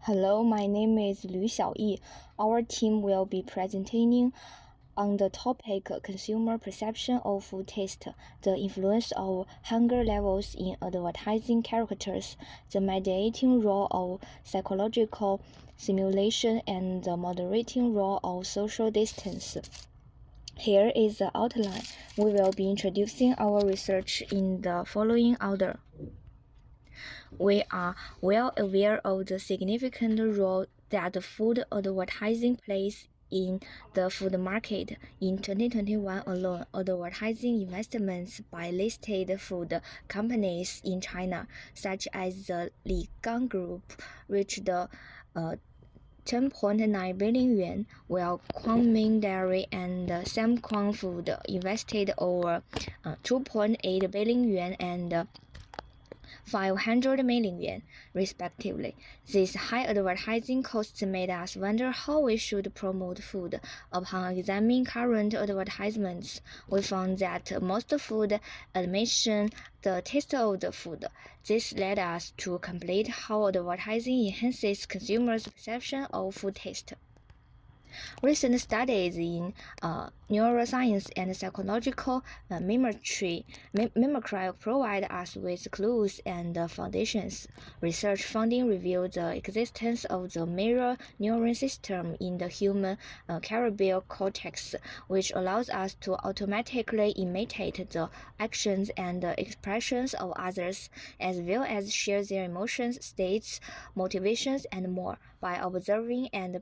Hello, my name is Lü Xiaoyi. Our team will be presenting on the topic consumer perception of food taste, the influence of hunger levels in advertising characters, the mediating role of psychological simulation, and the moderating role of social distance. Here is the outline. We will be introducing our research in the following order. We are well aware of the significant role that food advertising plays in the food market. In 2021 alone, advertising investments by listed food companies in China, such as the Li Gang Group, reached 10.9 billion yuan, while Quanmin Dairy and Samquan Food invested over 2.8 billion yuan and 500 million yuan, respectively. These high advertising costs made us wonder how we should promote food. Upon examining current advertisements, we found that most food mention the taste of the food. This led us to contemplate how advertising enhances consumers' perception of food taste. Recent studies in neuroscience and psychological mimicry provide us with clues and foundations. Research findings reveal the existence of the mirror neuron system in the human cerebral cortex, which allows us to automatically imitate the actions and expressions of others, as well as share their emotions, states, motivations, and more by observing and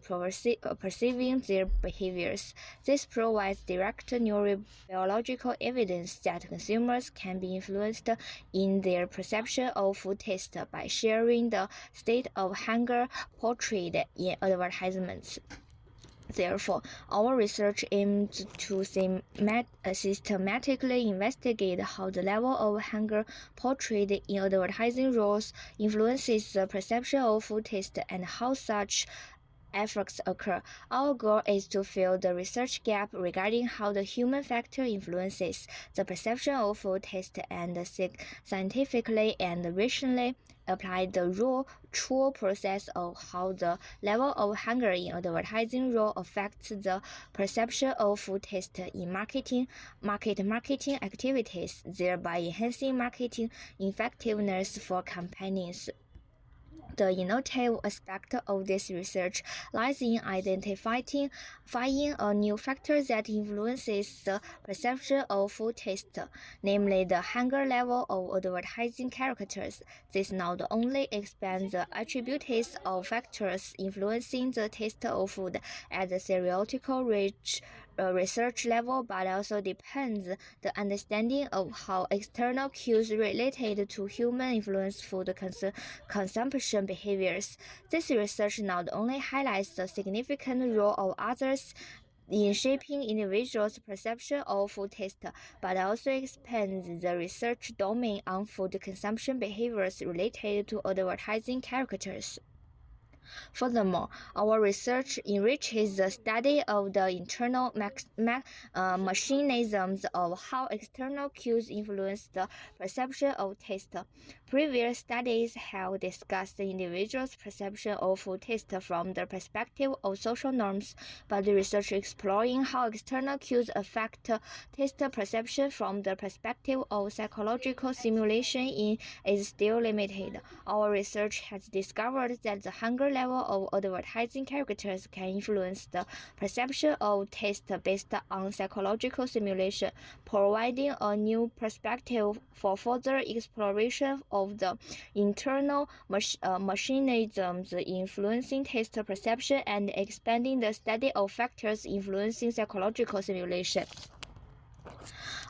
perceiving their behaviors. This provides direct neurobiological evidence that consumers can be influenced in their perception of food taste by sharing the state of hunger portrayed in advertisements. Therefore, our research aims to systematically investigate how the level of hunger portrayed in advertising roles influences the perception of food taste and how such effects occur. Our goal is to fill the research gap regarding how the human factor influences the perception of food taste and scientifically and rationally apply the true process of how the level of hunger in advertising role affects the perception of food taste in marketing activities, thereby enhancing marketing effectiveness for campaigns. The innovative aspect of this research lies in identifying a new factor that influences the perception of food taste, namely the hunger level of advertising characters. This not only expands the attributes of factors influencing the taste of food at the theoretical research level, but also depends the understanding of how external cues related to human influence food consumption behaviors. This research not only highlights the significant role of others in shaping individuals' perception of food taste, but also expands the research domain on food consumption behaviors related to advertising characters. Furthermore, our research enriches the study of the internal mechanisms of how external cues influence the perception of taste. Previous studies have discussed the individual's perception of food taste from the perspective of social norms, but the research exploring how external cues affect taste perception from the perspective of psychological simulation is still limited. Our research has discovered that the hunger level of advertising characters can influence the perception of taste based on psychological simulation, providing a new perspective for further exploration of the internal mechanisms influencing taste perception and expanding the study of factors influencing psychological simulation.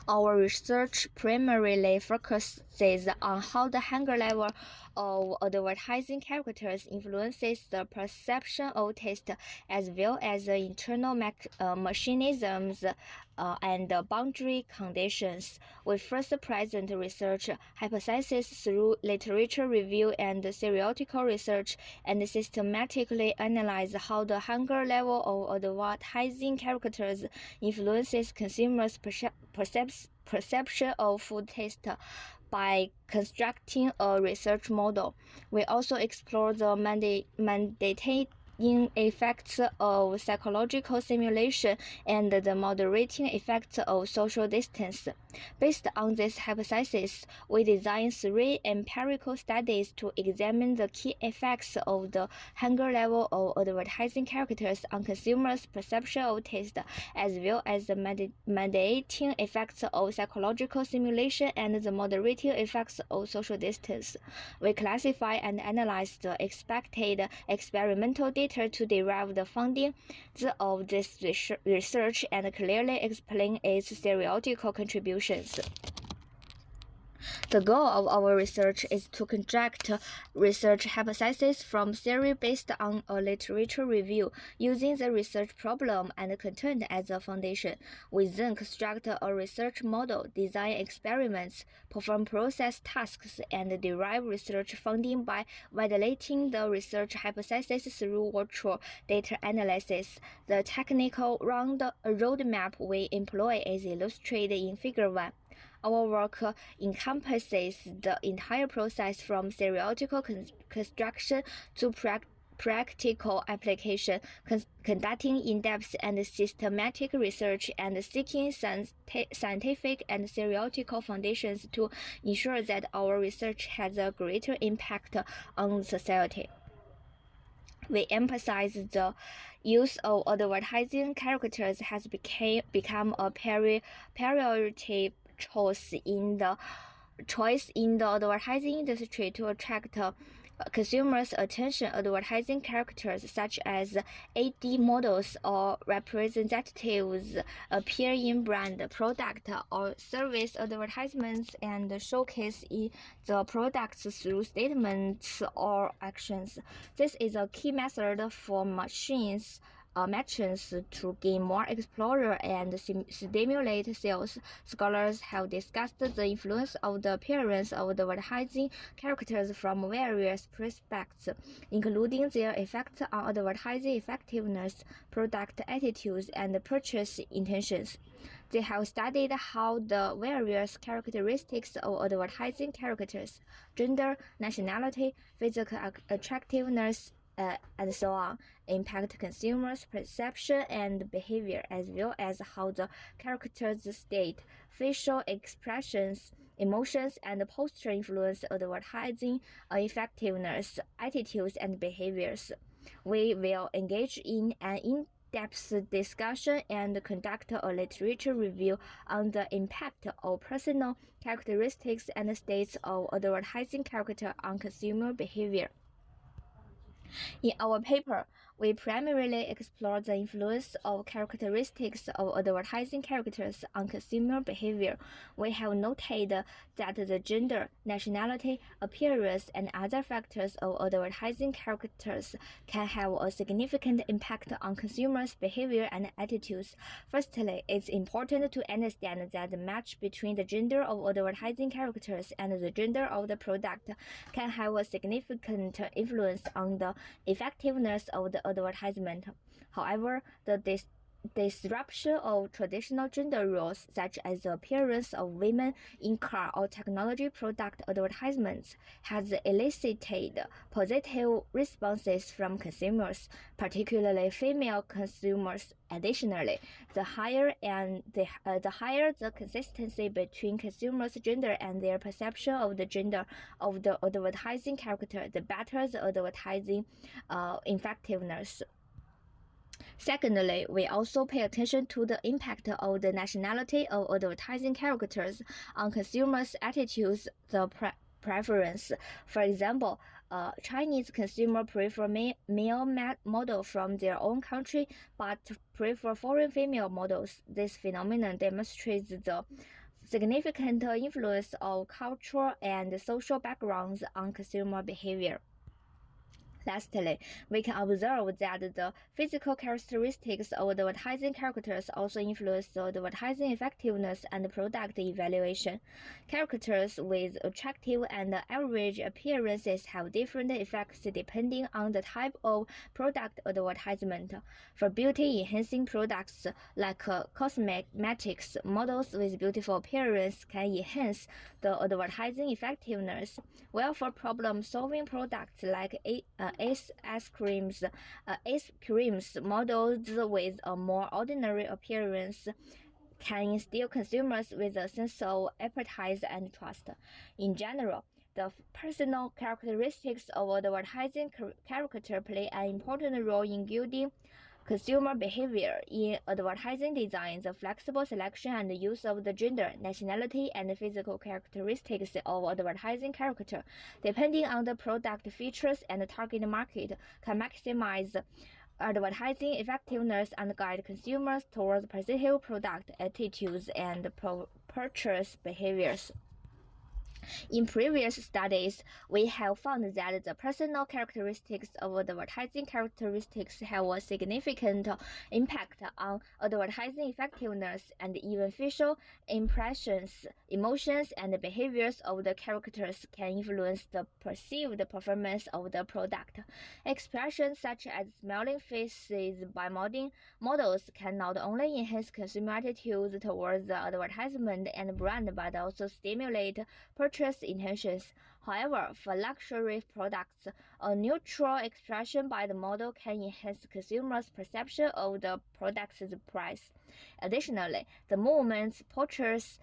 Our research primarily focuses on how the hunger level of advertising characters influences the perception of taste, as well as the internal mechanisms and boundary conditions. We first present research hypotheses through literature review and theoretical research, and systematically analyze how the hunger level of advertising characters influences consumers' perception of food taste. by constructing a research model. We also explore the mandating effects of psychological simulation and the moderating effects of social distance. Based on this hypothesis, we designed 3 empirical studies to examine the key effects of the hunger level of advertising characters on consumers' perception of taste, as well as the mediating effects of psychological simulation and the moderating effects of social distance. We classify and analyze the expected experimental data to derive the findings of this research and clearly explain its theoretical contributions. The goal of our research is to construct research hypotheses from theory based on a literature review, using the research problem and content as a foundation. We then construct a research model, design experiments, perform process tasks, and derive research findings by validating the research hypothesis through virtual data analysis. The technical roadmap we employ is illustrated in Figure 1. Our work encompasses the entire process from theoretical construction to practical application, conducting in-depth and systematic research and seeking scientific and theoretical foundations to ensure that our research has a greater impact on society. We emphasize the use of advertising characters has become a priority choice in the advertising industry to attract consumers' attention. Advertising characters such as AD models or representatives appear in brand, product, or service advertisements and showcase the products through statements or actions. This is a key method for merchants to gain more exposure and stimulate sales. Scholars have discussed the influence of the appearance of the advertising characters from various perspectives, including their effects on advertising effectiveness, product attitudes, and purchase intentions. They have studied how the various characteristics of advertising characters, gender, nationality, physical attractiveness, and so on, impact consumers' perception and behavior, as well as how the characters' state, facial expressions, emotions, and posture influence advertising effectiveness, attitudes, and behaviors. We will engage in an in-depth discussion and conduct a literature review on the impact of personal characteristics and states of advertising character on consumer behavior. In our paper, we primarily explore the influence of characteristics of advertising characters on consumer behavior. We have noted that the gender, nationality, appearance, and other factors of advertising characters can have a significant impact on consumers' behavior and attitudes. Firstly, it's important to understand that the match between the gender of advertising characters and the gender of the product can have a significant influence on the effectiveness of the advertisement. However, the disruption of traditional gender roles, such as the appearance of women in car or technology product advertisements, has elicited positive responses from consumers, particularly female consumers. Additionally, the higher the consistency between consumers' gender and their perception of the gender of the advertising character, the better the advertising effectiveness. Secondly, we also pay attention to the impact of the nationality of advertising characters on consumers' attitudes, the preference. For example, Chinese consumers prefer male model from their own country, but prefer foreign female models. This phenomenon demonstrates the significant influence of cultural and social backgrounds on consumer behavior. Lastly, we can observe that the physical characteristics of the advertising characters also influence the advertising effectiveness and product evaluation. Characters with attractive and average appearances have different effects depending on the type of product advertisement. For beauty-enhancing products like cosmetics, models with beautiful appearance can enhance the advertising effectiveness, while for problem-solving products like ice creams, models with a more ordinary appearance can instill consumers with a sense of appetite and trust. In general, the personal characteristics of advertising character play an important role in guiding consumer behavior. In advertising design, the flexible selection and use of the gender, nationality, and physical characteristics of advertising character, depending on the product features and target market, can maximize advertising effectiveness and guide consumers towards positive product attitudes and purchase behaviors. In previous studies, we have found that the personal characteristics of advertising characteristics have a significant impact on advertising effectiveness, and even facial impressions, emotions, and behaviors of the characters can influence the perceived performance of the product. Expressions such as smiling faces by models can not only enhance consumer attitudes towards the advertisement and brand, but also stimulate purchase intentions. However, for luxury products, a neutral expression by the model can enhance consumers' perception of the product's price. Additionally, the movements, purchases,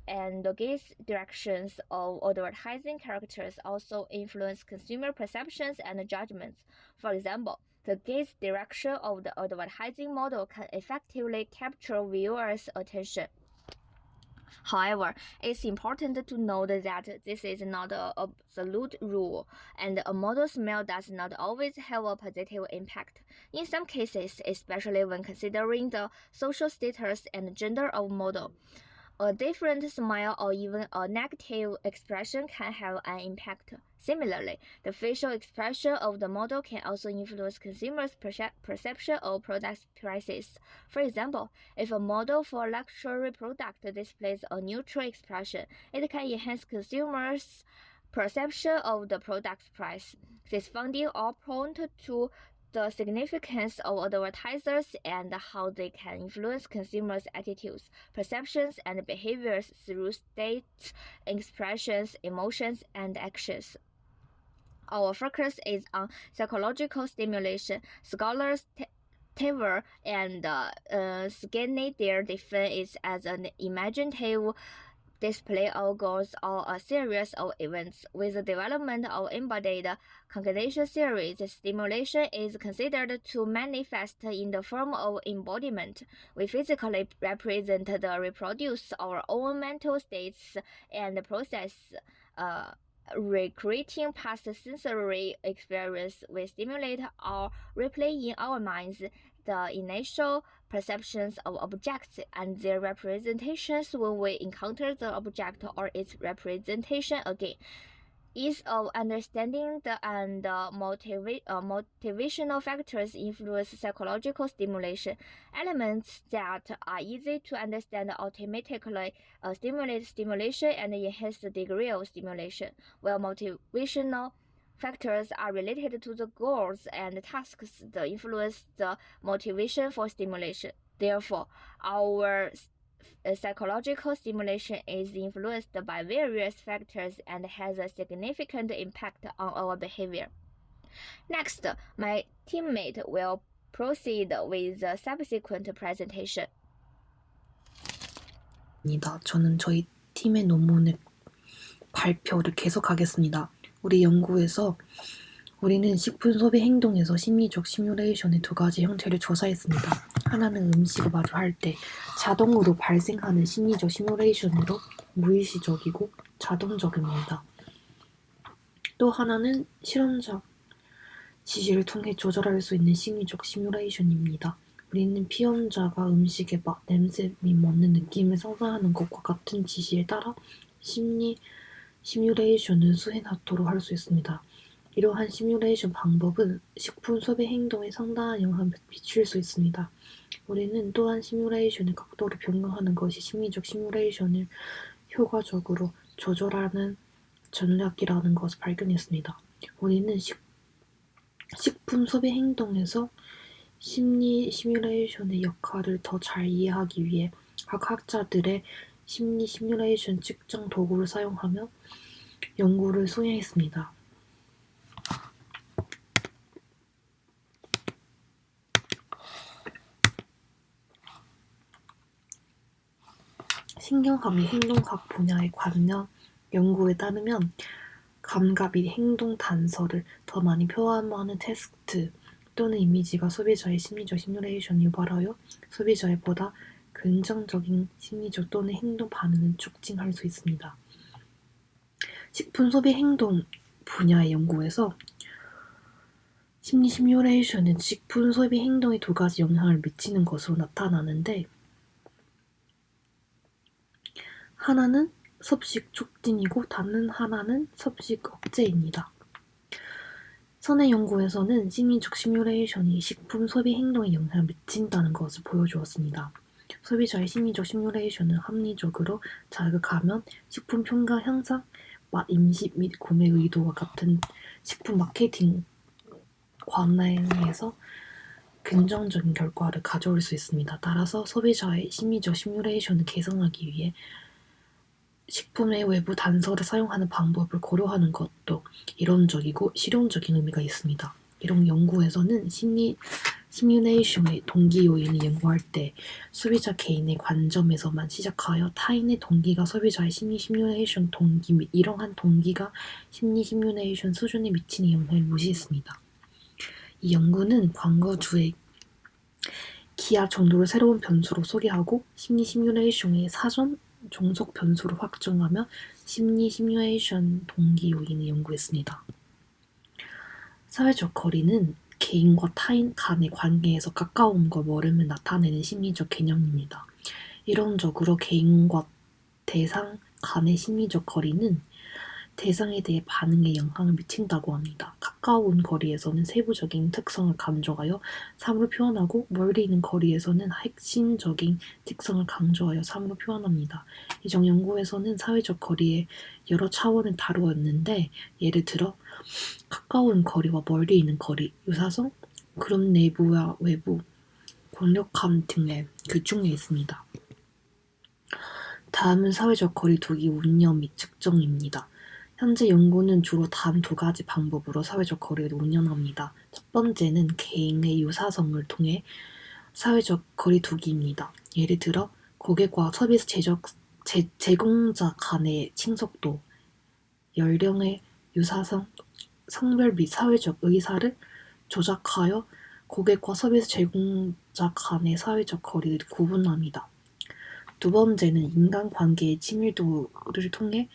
and gaze directions of advertising characters also influence consumer perceptions and judgments. For example, the gaze direction of the advertising model can effectively capture viewers' attention. However, it's important to note that this is not an absolute rule, and a model's smile does not always have a positive impact. In some cases, especially when considering the social status and gender of model, a different smile or even a negative expression can have an impact. Similarly, the facial expression of the model can also influence consumers' perception of product prices. For example, if a model for a luxury product displays a neutral expression, it can enhance consumers' perception of the product's price. This finding all point to the significance of advertisers and how they can influence consumers' attitudes, perceptions, and behaviors through states, expressions, emotions, and actions. Our focus is on psychological stimulation. Scholars Taver and Schneider define it as an imaginative display of goals or a series of events. With the development of embodied cognition theory, the stimulation is considered to manifest in the form of embodiment. We physically represent the reproduce our own mental states and process recreating past sensory experience. We stimulate or replay in our minds the initial perceptions of objects and their representations when we encounter the object or its representation again. Ease of understanding and motivational factors influence psychological stimulation. Elements that are easy to understand automatically stimulate stimulation and enhance the degree of stimulation, while motivational factors are related to the goals and tasks that influence the motivation for stimulation. Therefore, our psychological stimulation is influenced by various factors and has a significant impact on our behavior. Next, my teammate will proceed with the subsequent presentation. 저는 저희 팀의 논문의 발표를 계속하겠습니다. 우리 연구에서 우리는 식품 소비 행동에서 심리적 시뮬레이션의 두 가지 형태를 조사했습니다. 하나는 음식을 마주할 때 자동으로 발생하는 심리적 시뮬레이션으로 무의식적이고 자동적입니다. 또 하나는 실험자 지시를 통해 조절할 수 있는 심리적 시뮬레이션입니다. 우리는 피험자가 음식의 맛, 냄새 및 먹는 느낌을 상상하는 것과 같은 지시에 따라 심리 시뮬레이션을 수행하도록 할 수 있습니다. 이러한 시뮬레이션 방법은 식품 소비 행동에 상당한 영향을 미칠 수 있습니다. 우리는 또한 시뮬레이션의 각도를 변경하는 것이 심리적 시뮬레이션을 효과적으로 조절하는 전략이라는 것을 발견했습니다. 우리는 식품 소비 행동에서 심리 시뮬레이션의 역할을 더 잘 이해하기 위해 각 학자들의 심리 시뮬레이션 측정 도구를 사용하며 연구를 수행했습니다. 신경학 및 행동학 분야의 관련 연구에 따르면 감각 및 행동 단서를 더 많이 포함하는 텍스트 또는 이미지가 소비자의 심리적 시뮬레이션을 유발하여 소비자의 보다 긍정적인 심리적 또는 행동 반응을 촉진할 수 있습니다. 식품 소비 행동 분야의 연구에서 심리 시뮬레이션은 식품 소비 행동에 두 가지 영향을 미치는 것으로 나타나는데 하나는 섭식 촉진이고 다른 하나는 섭식 억제입니다. 선의 연구에서는 심리적 시뮬레이션이 식품 소비 행동에 영향을 미친다는 것을 보여주었습니다. 소비자의 심리적 시뮬레이션을 합리적으로 자극하면 식품 평가 향상, 맛 인식 및 구매 의도와 같은 식품 마케팅 관행에서 긍정적인 결과를 가져올 수 있습니다. 따라서 소비자의 심리적 시뮬레이션을 개선하기 위해 식품의 외부 단서를 사용하는 방법을 고려하는 것도 이론적이고 실용적인 의미가 있습니다. 이런 연구에서는 심리 시뮬레이션의 동기 요인을 연구할 때 소비자 개인의 관점에서만 시작하여 타인의 동기가 소비자의 심리 시뮬레이션 동기 및 이러한 동기가 심리 시뮬레이션 수준에 미치는 영향을 무시했습니다. 이 연구는 광고주의 기하 정도를 새로운 변수로 소개하고 심리 시뮬레이션의 사전 종속 변수로 확정하며 심리 시뮬레이션 동기 요인을 연구했습니다. 사회적 거리는 개인과 타인 간의 관계에서 가까움과 멀음을 나타내는 심리적 개념입니다. 이론적으로 개인과 대상 간의 심리적 거리는 대상에 대해 반응에 영향을 미친다고 합니다. 가까운 거리에서는 세부적인 특성을 강조하여 삶으로 표현하고 멀리 있는 거리에서는 핵심적인 특성을 강조하여 삶으로 표현합니다. 이전 연구에서는 사회적 거리의 여러 차원을 다루었는데 예를 들어 가까운 거리와 멀리 있는 거리, 유사성, 그룹 내부와 외부, 권력감 등의 그 중에 있습니다. 다음은 사회적 거리 두기 운영 및 측정입니다. 현재 연구는 주로 다음 두 가지 방법으로 사회적 거리를 운영합니다. 첫 번째는 개인의 유사성을 통해 사회적 거리 두기입니다. 예를 들어 고객과 서비스 제공자 간의 친속도, 연령의 유사성, 성별 및 사회적 의사를 조작하여 고객과 서비스 제공자 간의 사회적 거리를 구분합니다. 두 번째는 인간관계의 친밀도를 통해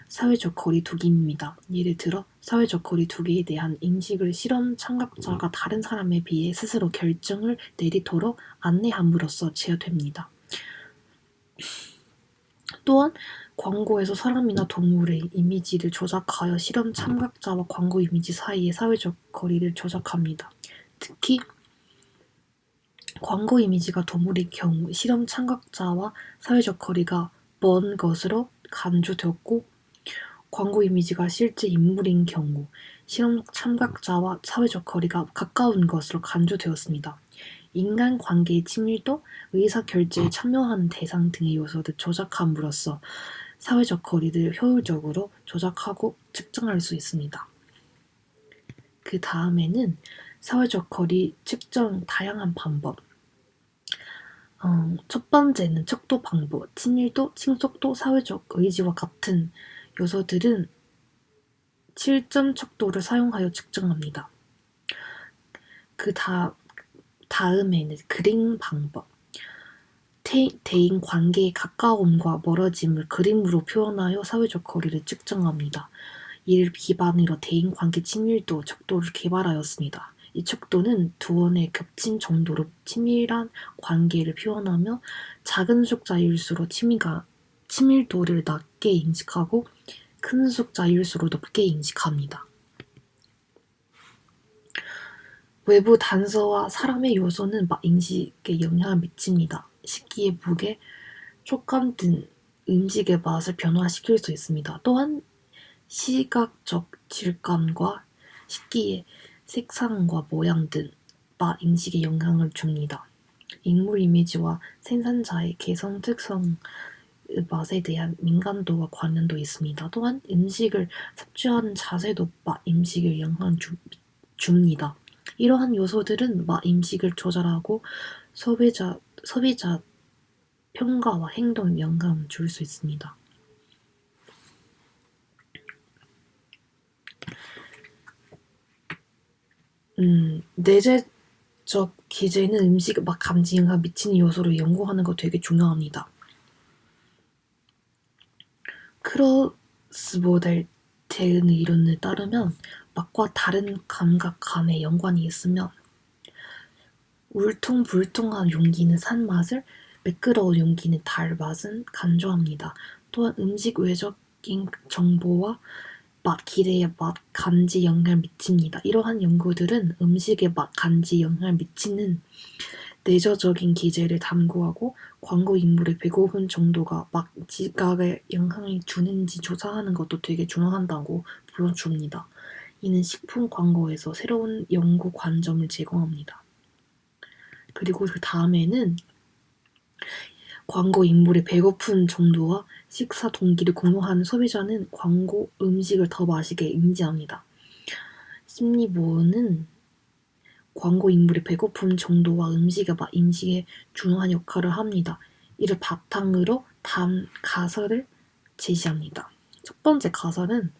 사회적 거리 두기입니다. 예를 들어 사회적 거리 두기에 대한 인식을 실험 참가자가 다른 사람에 비해 스스로 결정을 내리도록 안내함으로써 제어됩니다. 또한 광고에서 사람이나 동물의 이미지를 조작하여 실험 참가자와 광고 이미지 사이의 사회적 거리를 조작합니다. 특히 광고 이미지가 동물의 경우 실험 참가자와 사회적 거리가 먼 것으로 간주되었고 광고 이미지가 실제 인물인 경우 실험 참가자와 사회적 거리가 가까운 것으로 간주되었습니다. 인간관계의 친밀도, 의사결정에 참여하는 대상 등의 요소를 조작함으로써 사회적 거리를 효율적으로 조작하고 측정할 수 있습니다. 그 다음에는 사회적 거리 측정 다양한 방법. 첫 번째는 척도 방법, 친밀도, 친속도, 사회적 의지와 같은 요소들은 7점 척도를 사용하여 측정합니다. 그 다음에는 그림 방법. 대인 관계의 가까움과 멀어짐을 그림으로 표현하여 사회적 거리를 측정합니다. 이를 기반으로 대인 관계 친밀도 척도를 개발하였습니다. 이 척도는 두 원의 겹친 정도로 친밀한 관계를 표현하며 작은 숫자일수록 친밀도를 낮게 인식하고 큰 숫자일수록 높게 인식합니다. 외부 단서와 사람의 요소는 맛 인식에 영향을 미칩니다. 식기의 무게, 촉감 등 음식의 맛을 변화시킬 수 있습니다. 또한 시각적 질감과 식기의 색상과 모양 등 맛 인식에 영향을 줍니다. 인물 이미지와 생산자의 개성 특성 맛에 대한 민감도와 관련도 있습니다. 또한 음식을 섭취하는 자세도 맛 인식에 영향을 줍니다. 이러한 요소들은 맛 인식을 조절하고 소비자 평가와 행동에 영향을 줄 수 있습니다. 내재적 기제는 음식의 맛 감지에 영향을 미치는 요소를 연구하는 거 되게 중요합니다. 크로스보델 대응의 이론에 따르면 맛과 다른 감각 간에 연관이 있으면 울퉁불퉁한 용기는 산맛을, 매끄러운 용기는 달맛은 강조합니다. 또한 음식 외적인 정보와 맛 기대의 맛 감지 영향을 미칩니다. 이러한 연구들은 음식의 맛 감지 영향을 미치는 내저적인 기제를 탐구하고 광고 인물의 배고픈 정도가 맛 지각에 영향을 주는지 조사하는 것도 되게 중요하다고 보여줍니다. 이는 식품 광고에서 새로운 연구 관점을 제공합니다. 그리고 그 다음에는 광고 인물의 배고픈 정도와 식사 동기를 공유하는 소비자는 광고 음식을 더 맛있게 인지합니다. 심리보호는 광고 인물의 배고픔 정도와 음식의 맛 인식에 중요한 역할을 합니다. 이를 바탕으로 다음 가설을 제시합니다. 첫 번째 가설은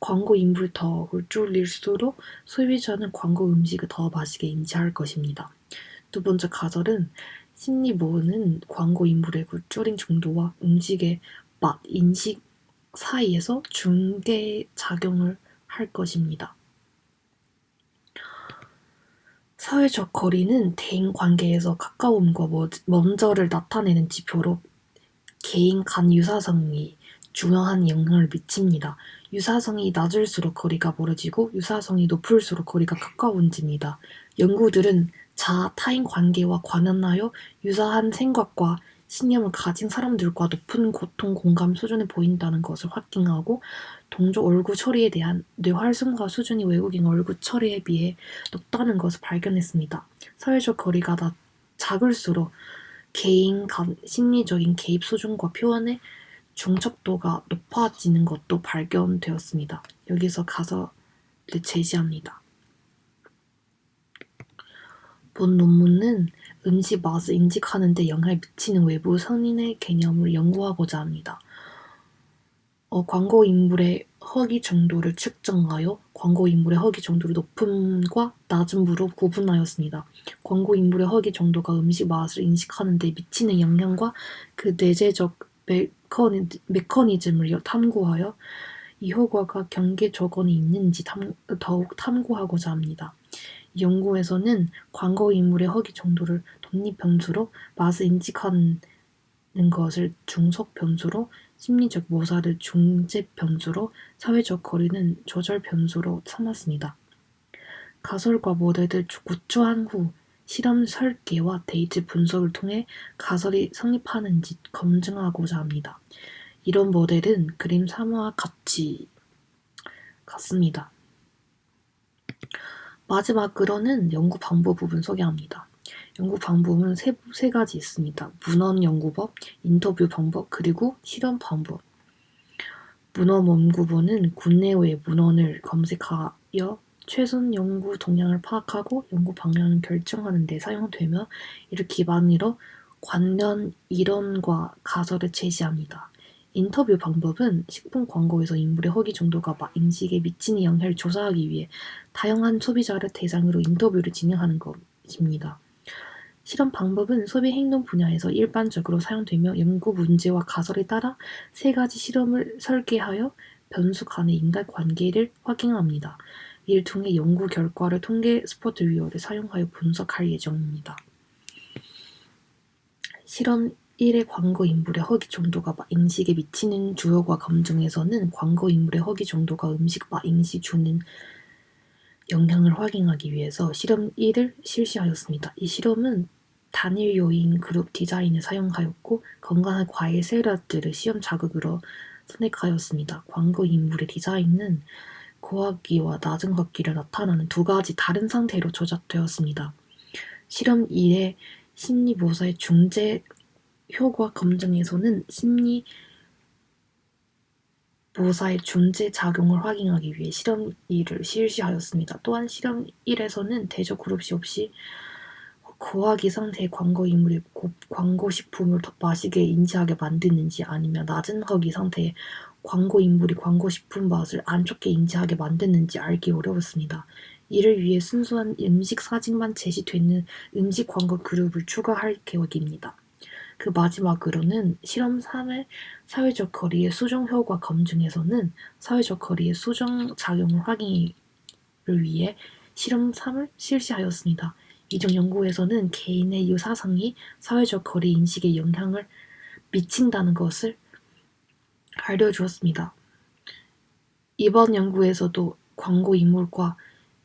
광고 인물이 더 홀쭉일수록 소비자는 광고 음식을 더 맛있게 인지할 것입니다. 두 번째 가설은 심리보호는 광고 인물의 홀쭉인 정도와 음식의 맛 인식 사이에서 중개작용을 할 것입니다. 사회적 거리는 대인관계에서 가까움과 먼저를 나타내는 지표로 개인 간 유사성이 중요한 영향을 미칩니다. 유사성이 낮을수록 거리가 멀어지고 유사성이 높을수록 거리가 가까워집니다. 연구들은 자아-타인 관계와 관련하여 유사한 생각과 신념을 가진 사람들과 높은 고통 공감 수준을 보인다는 것을 확인하고 동족 얼굴 처리에 대한 뇌 활성화 수준이 외국인 얼굴 처리에 비해 높다는 것을 발견했습니다. 사회적 거리가 작을수록 개인 간 심리적인 개입 수준과 표현의 중첩도가 높아지는 것도 발견되었습니다. 여기서 가설을 제시합니다. 본 논문은 음식 맛을 인식하는 데 영향을 미치는 외부 성인의 개념을 연구하고자 합니다. 광고 인물의 허기 정도를 측정하여 광고 인물의 허기 정도를 높음과 낮음으로 구분하였습니다. 광고 인물의 허기 정도가 음식 맛을 인식하는 데 미치는 영향과 그 내재적 메커니즘을 탐구하여 이 효과가 경계 조건이 있는지 더욱 탐구하고자 합니다. 이 연구에서는 광고 인물의 허기 정도를 독립 변수로, 맛을 인식하는 것을 중속 변수로, 심리적 모사를 중재 변수로, 사회적 거리는 조절 변수로 삼았습니다. 가설과 모델을 구축한 후 실험 설계와 데이터 분석을 통해 가설이 성립하는지 검증하고자 합니다. 이런 모델은 그림 3와 같습니다. 마지막으로는 연구 방법 부분 소개합니다. 연구 방법은 세 가지 있습니다. 문헌 연구법, 인터뷰 방법, 그리고 실험 방법. 문헌 연구본은 국내외 문헌을 검색하여 최선 연구 동향을 파악하고 연구 방향을 결정하는 데 사용되며 이를 기반으로 관련 이론과 가설을 제시합니다. 인터뷰 방법은 식품 광고에서 인물의 허기 정도가 맛 인식에 미치는 영향을 조사하기 위해 다양한 소비자를 대상으로 인터뷰를 진행하는 것입니다. 실험 방법은 소비 행동 분야에서 일반적으로 사용되며 연구 문제와 가설에 따라 세 가지 실험을 설계하여 변수 간의 인과관계를 확인합니다. 이를 통해 연구 결과를 통계 스포트위어를 사용하여 분석할 예정입니다. 실험 1의 광고 인물의 허기 정도가 맛 인식에 미치는 주요과 검증에서는 광고 인물의 허기 정도가 음식 맛 인식에 주는 영향을 확인하기 위해서 실험 1을 실시하였습니다. 이 실험은 단일 요인 그룹 디자인을 사용하였고 건강한 과일 샐러드를 시험 자극으로 선택하였습니다. 광고 인물의 디자인은 고학기와 낮은 학기를 나타나는 두 가지 다른 상태로 조작되었습니다. 실험 2의 심리모사의 중재 효과 검증에서는 심리모사의 중재 작용을 확인하기 위해 실험 2를 실시하였습니다. 또한 실험 1에서는 대조 그룹시 없이 고학기 상태의 광고 인물이 광고 식품을 더 마시게 인지하게 만드는지 아니면 낮은 학기 상태의 광고 인물이 광고 식품 맛을 안 좋게 인지하게 만드는지 알기 어려웠습니다. 이를 위해 순수한 음식 사진만 제시되는 음식 광고 그룹을 추가할 계획입니다. 그 마지막으로는 실험 3의 사회적 거리의 수정 효과 검증에서는 사회적 거리의 수정 작용을 확인을 위해 실험 3을 실시하였습니다. 이중 연구에서는 개인의 유사성이 사회적 거리 인식에 영향을 미친다는 것을 알려주었습니다. 이번 연구에서도 광고 인물과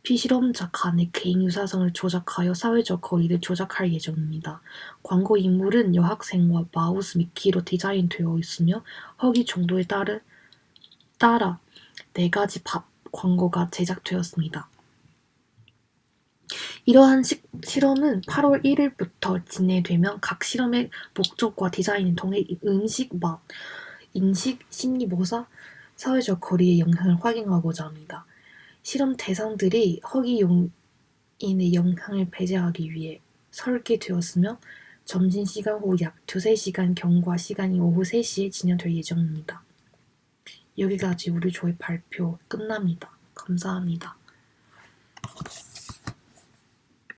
피실험자 간의 개인 유사성을 조작하여 사회적 거리를 조작할 예정입니다. 광고 인물은 여학생과 마우스 미키로 디자인되어 있으며 허기 정도에 따라 4가지 광고가 제작되었습니다. 이러한 실험은 8월 1일부터 진행되면 각 실험의 목적과 디자인을 통해 음식 맛, 인식, 심리 모사, 사회적 거리의 영향을 확인하고자 합니다. 실험 대상들이 허기 용인의 영향을 배제하기 위해 설계되었으며 점심시간 후 약 2-3시간 경과 시간이 오후 3시에 진행될 예정입니다. 여기까지 우리 조회 발표 끝납니다. 감사합니다.